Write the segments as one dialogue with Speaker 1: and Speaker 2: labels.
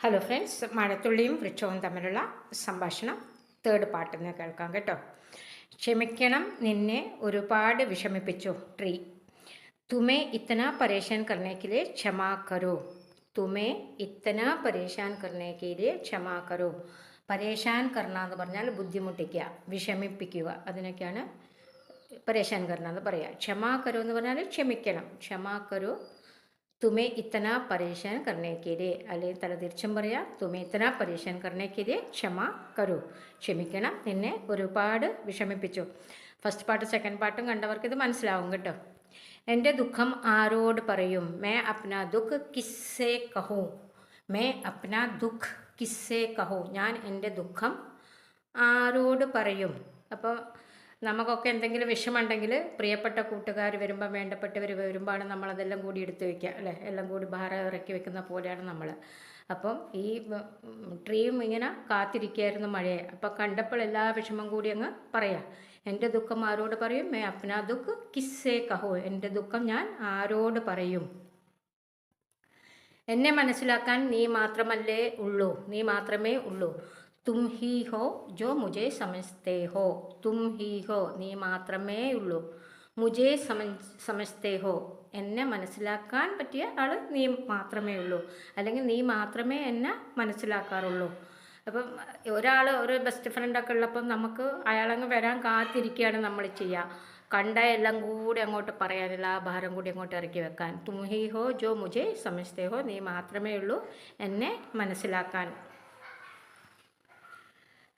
Speaker 1: Hello friends, മഴത്തുള്ളിയും വൃക്ഷവും തമ്മിലുള്ള സംഭാഷണം third പാർട്ടിൽ നിന്ന് കേൾക്കാം കേട്ടോ. ക്ഷമിക്കണം, നിന്നെ ഒരുപാട് വിഷമിപ്പിച്ചു ട്രീ. തുമേ ഇത്തന പരേശാൻ കർണേ കെ ലിയേ ക്ഷമാ കരോ. തുമേ ഇത്തന പരേശാൻ കർണേ കെ ലിയേ ക്ഷമാ കരോ. പരേശാൻ കർണ എന്ന് പറഞ്ഞാൽ ബുദ്ധിമുട്ടിക്കുക, വിഷമിപ്പിക്കുക, അതിനൊക്കെയാണ് പരേശാൻ കർണ എന്ന് പറയുക. ക്ഷമാ കരോ എന്ന് പറഞ്ഞാൽ ക്ഷമിക്കണം. ക്ഷമാ കരോ തുമേ ഇത്തന പരേശാൻ കർണേ കെ ലിയേ, അല്ലെങ്കിൽ തലതിരിച്ചും പറയാം, തുമേ ഇത്തന പരേശാൻ കർണേ കെ ലിയേ ക്ഷമാ കരോ. ക്ഷമിക്കണം, നിന്നെ ഒരുപാട് വിഷമിപ്പിച്ചു. ഫസ്റ്റ് പാർട്ട് സെക്കൻഡ് പാർട്ടും കണ്ടവർക്ക് ഇത് മനസ്സിലാവും കേട്ടോ. എൻ്റെ ദുഃഖം ആരോട് പറയും? മേ അപ്നാ ദുഃഖ് കിസ്സേ കഹൂ. മേ അപ്നാ ദുഃഖ് കിസ്സേ കഹൂ. ഞാൻ എൻ്റെ ദുഃഖം ആരോട് പറയും? അപ്പോൾ നമുക്കൊക്കെ എന്തെങ്കിലും വിഷമമുണ്ടെങ്കിൽ പ്രിയപ്പെട്ട കൂട്ടുകാർ വരുമ്പോൾ, വേണ്ടപ്പെട്ടവർ വരുമ്പോഴാണ് നമ്മളതെല്ലാം കൂടി എടുത്ത് വയ്ക്കുക, അല്ലേ? എല്ലാം കൂടി ഭാരം ഇറക്കി വെക്കുന്ന പോലെയാണ് നമ്മൾ. അപ്പം ഈ ട്രീയും ഇങ്ങനെ കാത്തിരിക്കുകയായിരുന്നു മഴയെ. അപ്പം കണ്ടപ്പോൾ എല്ലാ വിഷമം കൂടി അങ്ങ് പറയാം. എൻ്റെ ദുഃഖം ആരോട് പറയും? മേ അപ്നാ ദുഃഖ് കിസ്സേ കഹോ. എൻ്റെ ദുഃഖം ഞാൻ ആരോട് പറയും? എന്നെ മനസ്സിലാക്കാൻ നീ മാത്രമല്ലേ ഉള്ളൂ, നീ മാത്രമേ ഉള്ളൂ. തും ഹി ഹോ ജോ മുജേ സമജ്തേ ഹോ. തും ഹി ഹോ, നീ മാത്രമേ ഉള്ളൂ. മുജേ സമജ്തേ ഹോ, എന്നെ മനസ്സിലാക്കാൻ പറ്റിയ ആൾ നീ മാത്രമേ ഉള്ളൂ, അല്ലെങ്കിൽ നീ മാത്രമേ എന്നെ മനസ്സിലാക്കാറുള്ളൂ. അപ്പം ഒരാൾ, ഒരു ബെസ്റ്റ് ഫ്രണ്ടൊക്കെ ഉള്ളപ്പം നമുക്ക് അയാളങ്ങ് വരാൻ കാത്തിരിക്കുകയാണ് നമ്മൾ ചെയ്യുക. കണ്ട എല്ലാം കൂടി അങ്ങോട്ട് പറയാനില്ല, ആ ഭാരം കൂടി അങ്ങോട്ട് ഇറക്കി വെക്കാൻ. തും ഹി ഹോ ജോ മുജേ സമജ്തേ ഹോ, നീ മാത്രമേ ഉള്ളൂ എന്നെ മനസ്സിലാക്കാൻ.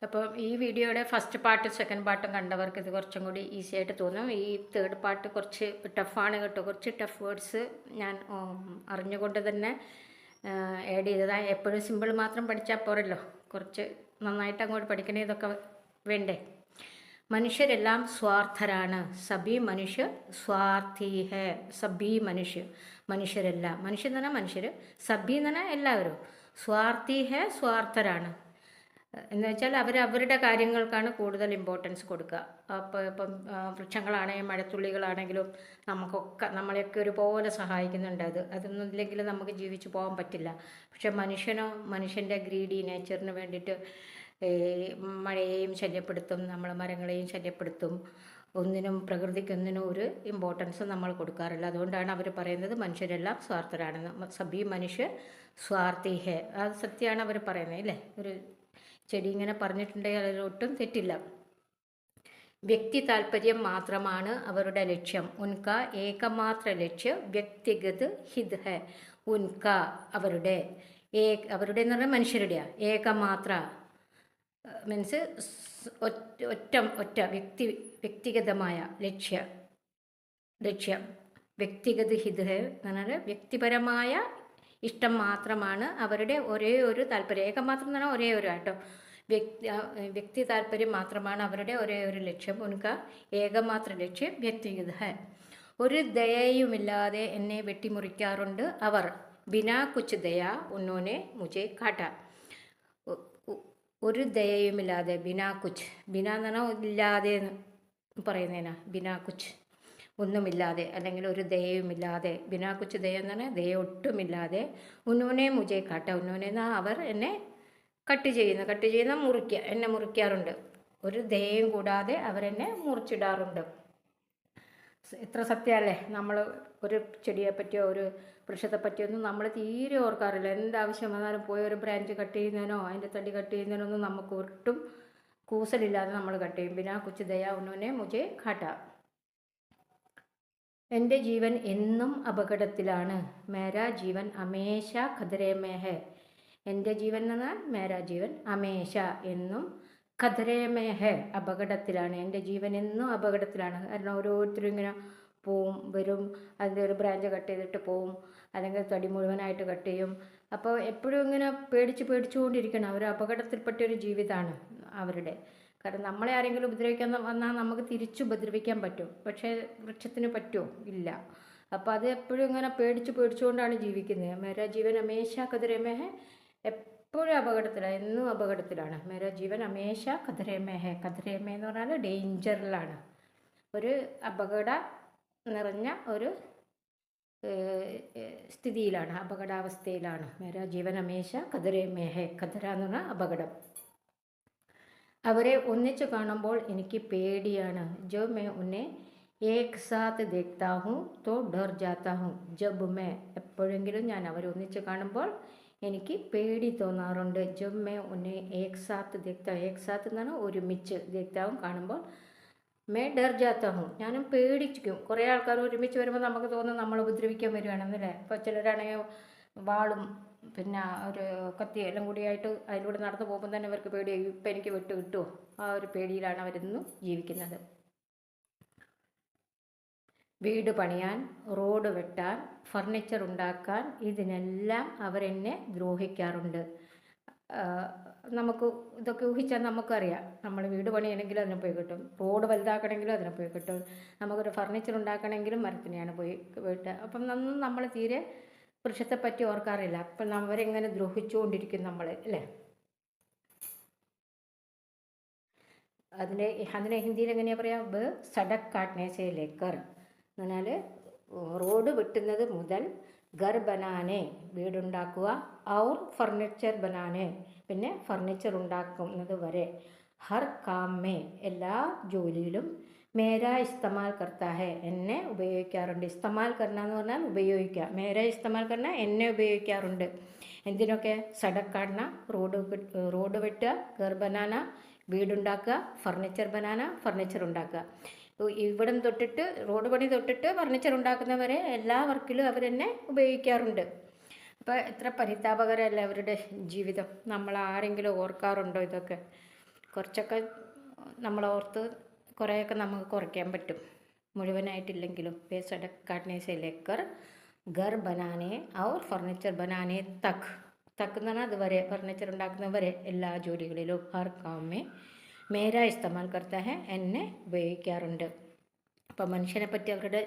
Speaker 1: അപ്പോൾ ഈ വീഡിയോയുടെ ഫസ്റ്റ് പാർട്ട് സെക്കൻഡ് പാർട്ടും കണ്ടവർക്ക് ഇത് കുറച്ചും കൂടി ഈസി ആയിട്ട് തോന്നും. ഈ തേർഡ് പാർട്ട് കുറച്ച് ടഫാണ് കേട്ടോ. കുറച്ച് ടഫ് വേർഡ്സ് ഞാൻ അറിഞ്ഞുകൊണ്ട് തന്നെ ആഡ് ചെയ്തതാണ്. എപ്പോഴും സിമ്പിൾ മാത്രം പഠിച്ചാൽ പോരല്ലോ, കുറച്ച് നന്നായിട്ട് അങ്ങോട്ട് പഠിക്കണേ, ഇതൊക്കെ വേണ്ടേ. മനുഷ്യരെല്ലാം സ്വാർത്ഥരാണ്. സബി മനുഷ്യ സ്വാർത്ഥി ഹേ. സബി മനുഷ്യ, മനുഷ്യരെല്ലാം. മനുഷ്യൻ എന്ന് പറഞ്ഞാൽ മനുഷ്യർ, സബി എന്ന് പറഞ്ഞാൽ എല്ലാവരും. സ്വാർത്ഥി ഹേ, സ്വാർത്ഥരാണ് എന്ന് വെച്ചാൽ അവരുടെ കാര്യങ്ങൾക്കാണ് കൂടുതൽ ഇമ്പോർട്ടൻസ് കൊടുക്കുക. അപ്പോൾ ഇപ്പം വൃക്ഷങ്ങളാണെങ്കിലും മഴത്തുള്ളികളാണെങ്കിലും നമുക്കൊക്കെ, നമ്മളെയൊക്കെ ഒരുപോലെ സഹായിക്കുന്നുണ്ട്. അതൊന്നും ഇല്ലെങ്കിൽ നമുക്ക് ജീവിച്ചു പോകാൻ പറ്റില്ല. പക്ഷെ മനുഷ്യനോ, മനുഷ്യൻ്റെ ഗ്രീഡി നേച്ചറിന് വേണ്ടിയിട്ട് മഴയെയും ശല്യപ്പെടുത്തും, നമ്മൾ മരങ്ങളെയും ശല്യപ്പെടുത്തും. ഒന്നിനും, പ്രകൃതിക്കൊന്നിനും ഒരു ഇമ്പോർട്ടൻസ് നമ്മൾ കൊടുക്കാറില്ല. അതുകൊണ്ടാണ് അവർ പറയുന്നത് മനുഷ്യരെല്ലാം സ്വാർത്ഥരാണെന്ന്. സബി മനുഷ്യ സ്വാർത്ഥി ഹേ. അത് സത്യമാണ് അവർ പറയുന്നത്, അല്ലേ? ഒരു ചെടി ഇങ്ങനെ പറഞ്ഞിട്ടുണ്ടെങ്കിൽ അതിലൊട്ടും തെറ്റില്ല. വ്യക്തി താല്പര്യം മാത്രമാണ് അവരുടെ ലക്ഷ്യം. ഉൻക ഏകമാത്ര ലക്ഷ്യം വ്യക്തിഗത് ഹിത് ഹെ. ഉൻക, അവരുടെ, അവരുടെ എന്ന് പറഞ്ഞാൽ മനുഷ്യരുടെയാ. ഏകമാത്ര മീൻസ് ഒറ്റ വ്യക്തിഗതമായ ലക്ഷ്യം. വ്യക്തിഗത ഹിത് ഹെ എന്ന് പറഞ്ഞാൽ വ്യക്തിപരമായ ഇഷ്ടം മാത്രമാണ് അവരുടെ ഒരേ ഒരു താല്പര്യം. ഏകമാത്രം എന്ന് പറഞ്ഞാൽ ഒരേ ഒരു കേട്ടോ. വ്യക്തി താല്പര്യം മാത്രമാണ് അവരുടെ ഒരേ ഒരു ലക്ഷ്യം. ഉനക്ക് ഏകമാത്ര ലക്ഷ്യം വ്യക്തിഗത ഹെ. ഒരു ദയയുമില്ലാതെ എന്നെ വെട്ടിമുറിക്കാറുണ്ട് അവർ. ബിനാ കുച്ച് ദയ ഉന്നോനെ മുझे കാട്ടാ. ഒരു ദയയുമില്ലാതെ, ബിനാ കുച്ച്, ബിനാ എന്ന് പറഞ്ഞാൽ ഇല്ലാതെ പറയുന്നതിനാ. ബിനാ കുച്ച്, ഒന്നുമില്ലാതെ, അല്ലെങ്കിൽ ഒരു ദയയുമില്ലാതെ. ബിനാ കുച്ച് ദയ എന്ന് പറഞ്ഞാൽ ദയ ഒട്ടുമില്ലാതെ. ഉന്നോനെ മുझे കാട്ട. ഉന്നോനെ എന്നാൽ അവർ എന്നെ കട്ട് ചെയ്യുന്ന മുറിക്കുക, എന്നെ മുറിക്കാറുണ്ട്. ഒരു ദയയും കൂടാതെ അവരെന്നെ മുറിച്ചിടാറുണ്ട്. ഇത്ര സത്യമല്ലേ? നമ്മൾ ഒരു ചെടിയെ പറ്റിയോ ഒരു വൃക്ഷത്തെ പറ്റിയൊന്നും നമ്മൾ തീരെ ഓർക്കാറില്ല. എന്താവശ്യം വന്നാലും പോയി ഒരു ബ്രാഞ്ച് കട്ട് ചെയ്യുന്നതിനോ അതിൻ്റെ തടി കട്ട് ചെയ്യുന്നതിനോ ഒന്നും നമുക്ക് ഒട്ടും കൂസലില്ലാതെ നമ്മൾ കട്ട് ചെയ്യും. ബിനാ കുച്ച് ദയ ഉന്നോനെ മുझे കാട്ട. എൻ്റെ ജീവൻ എന്നും അപകടത്തിലാണ്. മേരാ ജീവൻ ഹമേശ ഖതരേ മേ ഹെ. എൻ്റെ ജീവൻ എന്ന് പറഞ്ഞാൽ മേരാ ജീവൻ ഹമേശ, എന്നും, ഖതരേ മേ ഹെ, അപകടത്തിലാണ്. എൻ്റെ ജീവൻ എന്നും അപകടത്തിലാണ്. കാരണം ഓരോരുത്തരും ഇങ്ങനെ പോവും വരും, അതിൻ്റെ ഒരു ബ്രാഞ്ച് കട്ട് ചെയ്തിട്ട് പോവും, അല്ലെങ്കിൽ തടി മുഴുവനായിട്ട് കട്ട് ചെയ്യും. അപ്പോൾ എപ്പോഴും ഇങ്ങനെ പേടിച്ചുകൊണ്ടിരിക്കണം. അവർ അപകടത്തിൽപ്പെട്ടൊരു ജീവിതമാണ് അവരുടെ. കാരണം നമ്മളെ ആരെങ്കിലും ഉപദ്രവിക്കാൻ വന്നാൽ നമുക്ക് തിരിച്ചു ഉപദ്രവിക്കാൻ പറ്റും, പക്ഷേ വൃക്ഷത്തിന് പറ്റുമോ? ഇല്ല. അപ്പോൾ അത് എപ്പോഴും ഇങ്ങനെ പേടിച്ചുകൊണ്ടാണ് ജീവിക്കുന്നത്. മേരാ ജീവൻ ഹമേശ ഖതരേ മേ ഹെ, എപ്പോഴും അപകടത്തിലാണ്, എന്നും അപകടത്തിലാണ്. മേരാ ജീവൻ ഹമേശ ഖതരേ മേ ഹെ. ഖതരേ മേ എന്ന് പറഞ്ഞാൽ ഡേഞ്ചറിലാണ്, ഒരു അപകട നിറഞ്ഞ ഒരു സ്ഥിതിയിലാണ്, അപകടാവസ്ഥയിലാണ്. മേരാ ജീവൻ ഹമേശ ഖതരെ മേ ഹെ. ഖതര എന്ന് പറഞ്ഞാൽ അപകടം. അവരെ ഒന്നിച്ചു കാണുമ്പോൾ എനിക്ക് പേടിയാണ്. ജോ മേ ഉന്നെ ഏക് സാത്ത് ദേഖ്താ ഹൂം തോ ഡർ ജാത്താ ഹൂം. ജബ് മേ, എപ്പോഴെങ്കിലും ഞാൻ അവരെ ഒന്നിച്ചു കാണുമ്പോൾ എനിക്ക് പേടി തോന്നാറുണ്ട്. ജബ് മേ ഉന്നെ ഏക് സാത്ത് ദേഖ്താ, ഏക് സാത്ത് എന്നാണ് ഒരുമിച്ച്, ദേഖ്താവും കാണുമ്പോൾ, മേ ഡർ ജാത്താ ഹൂം, ഞാനും പേടിച്ചിരിക്കും. കുറേ ആൾക്കാർ ഒരുമിച്ച് വരുമ്പോൾ നമുക്ക് തോന്നും നമ്മൾ ഉപദ്രവിക്കാൻ വരികയാണെന്നല്ലേ. ഇപ്പോൾ ചിലരാണെങ്കിൽ വാളും പിന്നെ ഒരു കത്തി എല്ലാം കൂടിയായിട്ട് അതിലൂടെ നടന്നു പോകുമ്പോൾ തന്നെ അവർക്ക് പേടിയായി, ഇപ്പം എനിക്ക് വിട്ട് കിട്ടുമോ, ആ ഒരു പേടിയിലാണ് അവരെന്നും ജീവിക്കുന്നത്. വീട് പണിയാൻ, റോഡ് വെട്ടാൻ, ഫർണിച്ചർ ഉണ്ടാക്കാൻ, ഇതിനെല്ലാം അവരെന്നെ ദ്രോഹിക്കാറുണ്ട്. നമുക്ക് ഇതൊക്കെ ഊഹിച്ചാൽ നമുക്കറിയാം. നമ്മൾ വീട് പണിയണമെങ്കിലും അതിനെ പോയി കിട്ടും, റോഡ് വലുതാക്കണമെങ്കിലും അതിനെ പോയി കിട്ടും, നമുക്കൊരു ഫർണിച്ചർ ഉണ്ടാക്കണമെങ്കിലും മരത്തിനെയാണ് പോയി കിട്ടുക. അപ്പം നമ്മൾ തീരെ വൃക്ഷത്തെപ്പറ്റി ഓർക്കാറില്ല. അപ്പം അവരെങ്ങനെ ദ്രോഹിച്ചുകൊണ്ടിരിക്കും നമ്മൾ, അല്ലേ? അതിനെ ഹിന്ദിയിൽ എങ്ങനെയാണ് പറയുക? ബ് സഡക് കാട്ട്നെ സേ ലേക്കർ എന്ന് പറഞ്ഞാൽ റോഡ് വെട്ടുന്നത് മുതൽ ഘർ ബനാനെ, വീടുണ്ടാക്കുക, ഔർ ഫർണിച്ചർ ബനാനെ, പിന്നെ ഫർണിച്ചർ ഉണ്ടാക്കുന്നത് വരെ, ഹർ കാം മേ, എല്ലാ ജോലിയിലും, മേരാ ഇസ്തമാൽ കർത്താ ഹെ, എന്നെ ഉപയോഗിക്കാറുണ്ട്. ഇസ്തമാൽ കർണ എന്ന് പറഞ്ഞാൽ ഉപയോഗിക്കുക. മേരാ ഇസ്തമാൽ കർണ, എന്നെ ഉപയോഗിക്കാറുണ്ട്. എന്തിനൊക്കെ? സഡക് കാട്ന, റോഡ് വെട്ടുക, ഘർ ബനാന, വീടുണ്ടാക്കുക, ഫർണിച്ചർ ബനാന, ഫർണിച്ചർ ഉണ്ടാക്കുക. ഇവിടം തൊട്ടിട്ട് റോഡ് പണി തൊട്ടിട്ട് ഫർണിച്ചർ ഉണ്ടാക്കുന്നവരെ എല്ലാ വർക്കിലും അവരെന്നെ ഉപയോഗിക്കാറുണ്ട്. അപ്പോൾ എത്ര പരിതാപകരമല്ല അവരുടെ ജീവിതം. നമ്മൾ ആരെങ്കിലും ഓർക്കാറുണ്ടോ ഇതൊക്കെ? കുറച്ചൊക്കെ നമ്മൾ ഓർത്ത് കുറേയൊക്കെ നമുക്ക് കുറയ്ക്കാൻ പറ്റും, മുഴുവനായിട്ടില്ലെങ്കിലും. വേ സഡക് കാട്നെ സേ ലേക്കർ ഘർ ബനാനെ ഔർ ഫർണിച്ചർ ബനാനെ തക്. തക്ക് എന്ന് പറഞ്ഞാൽ അതുവരെ, ഫർണിച്ചർ ഉണ്ടാക്കുന്നവരെ, എല്ലാ ജോലികളിലും, ഹർ കാമേ മേരാ ഇസ്തമാൽ കർത്താ ഹെ, എന്നെ ഉപയോഗിക്കാറുണ്ട്. അപ്പം മനുഷ്യനെ പറ്റി അവരുടെ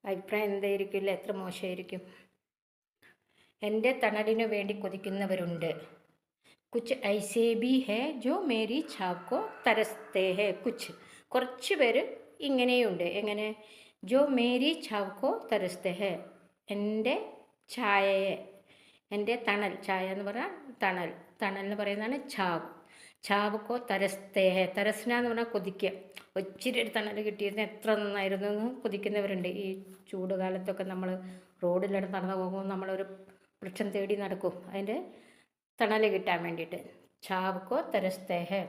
Speaker 1: അഭിപ്രായം എന്തായിരിക്കില്ല, എത്ര മോശമായിരിക്കും. എൻ്റെ തണലിനു വേണ്ടി കൊതിക്കുന്നവരുണ്ട്. കുച്ച് ഐസേ ബി ഹേ ജോ മേരി ഛാപ്കോ തരസ്തേ ഹേ. കുറച്ച് പേര് ഇങ്ങനെയുണ്ട്. എങ്ങനെ? ജോ മേരി ഛാപ്കോ തരസ്തേ ഹേ, എൻ്റെ ഛായയെ, എൻ്റെ തണൽ, ഛായ എന്ന് പറഞ്ഞാൽ തണൽ, തണൽ എന്ന് പറയുന്നതാണ് ഛാവ്. ഛാവക്കോ തരസ്തേ ഹേ, തരസ്ന എന്ന് പറഞ്ഞാൽ കൊതിക്കുക. ഒച്ചിരി ഒരു തണൽ കിട്ടിയിരുന്ന എത്ര നന്നായിരുന്നു എന്ന് കൊതിക്കുന്നവരുണ്ട്. ഈ ചൂട് കാലത്തൊക്കെ നമ്മൾ റോഡിലൂടെ നടന്നു പോകുമ്പോൾ നമ്മളൊരു വൃക്ഷം തേടി നടക്കും, അതിൻ്റെ തണൽ കിട്ടാൻ വേണ്ടിയിട്ട്. ഛാവക്കോ തരസ്തേ ഹേ.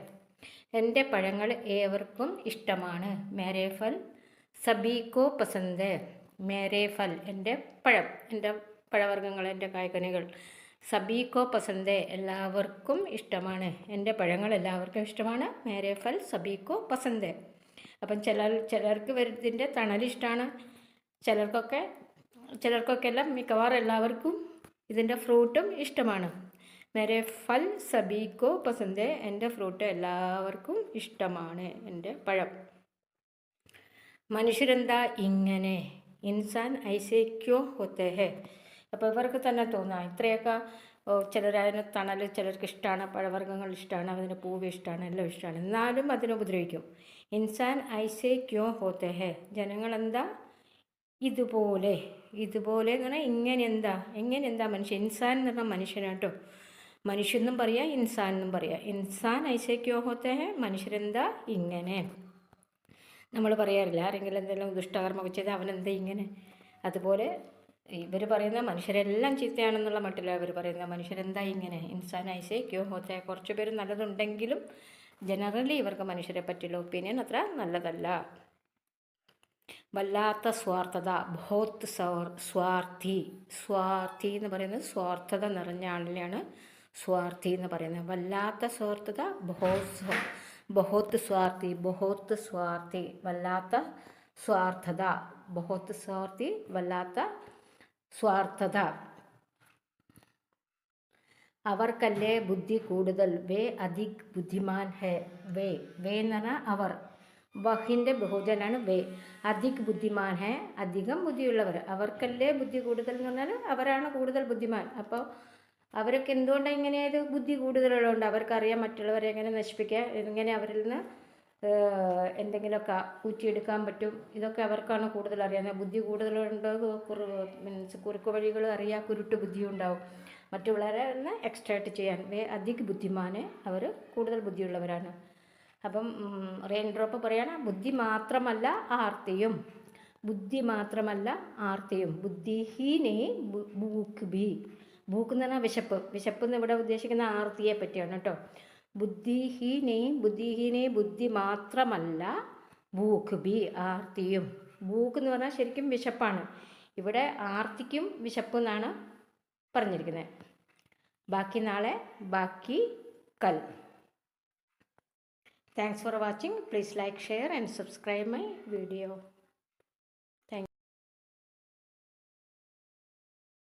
Speaker 1: എൻ്റെ പഴങ്ങൾ ഏവർക്കും ഇഷ്ടമാണ്. മേരേ ഫൽ സബീക്കോ പസന്ത്. മേരേ ഫൽ, എൻ്റെ പഴം, എൻ്റെ പഴവർഗ്ഗങ്ങൾ, എൻ്റെ കായ്കനികൾ. സബീക്കോ പസന്ത്, എല്ലാവർക്കും ഇഷ്ടമാണ്. എൻ്റെ പഴങ്ങൾ എല്ലാവർക്കും ഇഷ്ടമാണ്. മേരേ ഫൽ സബീക്കോ പസന്ത്. അപ്പം ചിലർക്ക് ഇതിൻ്റെ തണലിഷ്ടമാണ്, ചിലർക്കൊക്കെ എല്ലാം, മിക്കവാറും എല്ലാവർക്കും ഇതിൻ്റെ ഫ്രൂട്ടും ഇഷ്ടമാണ്. മേരേ ഫൽ സബീക്കോ പസന്ത്, എൻ്റെ ഫ്രൂട്ട് എല്ലാവർക്കും ഇഷ്ടമാണ്, എൻ്റെ പഴം. മനുഷ്യരെന്താ ഇങ്ങനെ? ഇൻസാൻ ഐസേ ക്യോ ഹോത്തേ ഹേ. അപ്പോൾ ഇവർക്ക് തന്നെ തോന്നാം, ഇത്രയൊക്കെ ചിലരതിന് തണൽ ചിലർക്ക് ഇഷ്ടമാണ്, പഴവർഗ്ഗങ്ങൾ ഇഷ്ടമാണ്, അതിന് പൂവ് ഇഷ്ടമാണ്, എല്ലാം ഇഷ്ടമാണ്, എന്നാലും അതിനെ ഉപദ്രവിക്കും. ഇൻസാൻ ഐസേ ക്യോ ഹോത്തേ ഹേ. ജനങ്ങളെന്താ ഇതുപോലെ, ഇതുപോലെ എന്ന് പറഞ്ഞാൽ എങ്ങനെന്താ മനുഷ്യൻ. ഇൻസാൻ എന്ന് പറഞ്ഞാൽ മനുഷ്യനാട്ടോ, മനുഷ്യനെന്നും പറയാം, ഇൻസാൻ എന്നും പറയാം. ഇൻസാൻ ഐസേ ക്യോ ഹോത്തേ ഹേ, മനുഷ്യരെന്താ ഇങ്ങനെ. നമ്മൾ പറയാറില്ല, ആരെങ്കിലും എന്തെങ്കിലും ദുഷ്ടകർമ്മമൊക്കെ ചെയ്താൽ അവനെന്താ ഇങ്ങനെ. അതുപോലെ ഇവർ പറയുന്ന മനുഷ്യരെല്ലാം ചീത്തയാണെന്നുള്ള മട്ടില്ല അവർ പറയുന്ന, മനുഷ്യരെന്താ ഇങ്ങനെ. ഇൻസാൻ ഐസേ ക്യോ ഹോത്തേ. കുറച്ച് പേര് നല്ലതുണ്ടെങ്കിലും ജനറലി ഇവർക്ക് മനുഷ്യരെ പറ്റിയുള്ള ഒപ്പീനിയൻ അത്ര നല്ലതല്ല. വല്ലാത്ത സ്വാർത്ഥത, ബഹോത്ത് സ്വാർത്ഥി. സ്വാർത്ഥി എന്ന് പറയുന്നത് സ്വാർത്ഥത നിറഞ്ഞ ആളിനെയാണ് സ്വാർത്ഥി എന്ന് പറയുന്നത്. വല്ലാത്ത സ്വാർത്ഥത, ബഹോത്ത് സ്വാർത്ഥി, ബഹോത്ത് സ്വാർത്ഥി, വല്ലാത്ത സ്വാർത്ഥത, ബഹോത്ത് സ്വാർത്ഥി, വല്ലാത്ത സ്വാർത്ഥത. അവർക്കല്ലേ ബുദ്ധി കൂടുതൽ, വേ അധിക് ബുദ്ധിമാൻ ഹേ. വേ എന്ന് പറഞ്ഞാൽ അവർ, വഹിൻ്റെ ബഹുജനാണ് വേ. അധിക് ബുദ്ധിമാൻ ഹേ, അധികം ബുദ്ധിയുള്ളവർ. അവർക്കല്ലേ ബുദ്ധി കൂടുതൽ എന്ന് പറഞ്ഞാൽ അവരാണ് കൂടുതൽ ബുദ്ധിമാൻ. അപ്പോൾ അവരൊക്കെ എന്തുകൊണ്ടാണ് ഇങ്ങനെയത്? ബുദ്ധി കൂടുതലുള്ളതുകൊണ്ട്. അവർക്കറിയാം മറ്റുള്ളവരെ എങ്ങനെ നശിപ്പിക്കുക, എങ്ങനെ അവരിൽ നിന്ന് എന്തെങ്കിലുമൊക്കെ ഊറ്റിയെടുക്കാൻ പറ്റും. ഇതൊക്കെ അവർക്കാണ് കൂടുതൽ അറിയാവുന്നത്. ബുദ്ധി കൂടുതലുണ്ട്, മീൻസ് കുറുക്ക് വഴികൾ അറിയാൻ കുരുട്ട് ബുദ്ധിയും ഉണ്ടാവും. മറ്റുള്ളവരെ ഒന്ന് എക്സ്ട്രാക്ട് ചെയ്യാൻ അധിക ബുദ്ധിമാന് അവർ കൂടുതൽ ബുദ്ധിയുള്ളവരാണ്. അപ്പം റെയിൻ ഡ്രോപ്പ് പറയാണ് ബുദ്ധി മാത്രമല്ല ആർത്തിയും, ബുദ്ധി മാത്രമല്ല ആർത്തിയും. ബുദ്ധിഹീനെ ഭൂക്ക് ബി. ഭൂക്ക് എന്ന് പറഞ്ഞാൽ വിശപ്പ്. വിശപ്പ് എന്ന് ഇവിടെ ഉദ്ദേശിക്കുന്ന ആർത്തിയെ പറ്റിയാണ് കേട്ടോ. ബുദ്ധിഹീനെ ബുദ്ധി മാത്രമല്ല ഭൂക്ക് ബി, ആർത്തിയും. ഭൂക്ക് എന്ന് പറഞ്ഞാൽ ശരിക്കും വിശപ്പാണ്. ഇവിടെ ആർത്തിക്കും വിശപ്പ് എന്നാണ് പറഞ്ഞിരിക്കുന്നത്. ബാക്കി നാളെ, ബാക്കി കൽ. Thanks for watching. Please like, share and subscribe my video.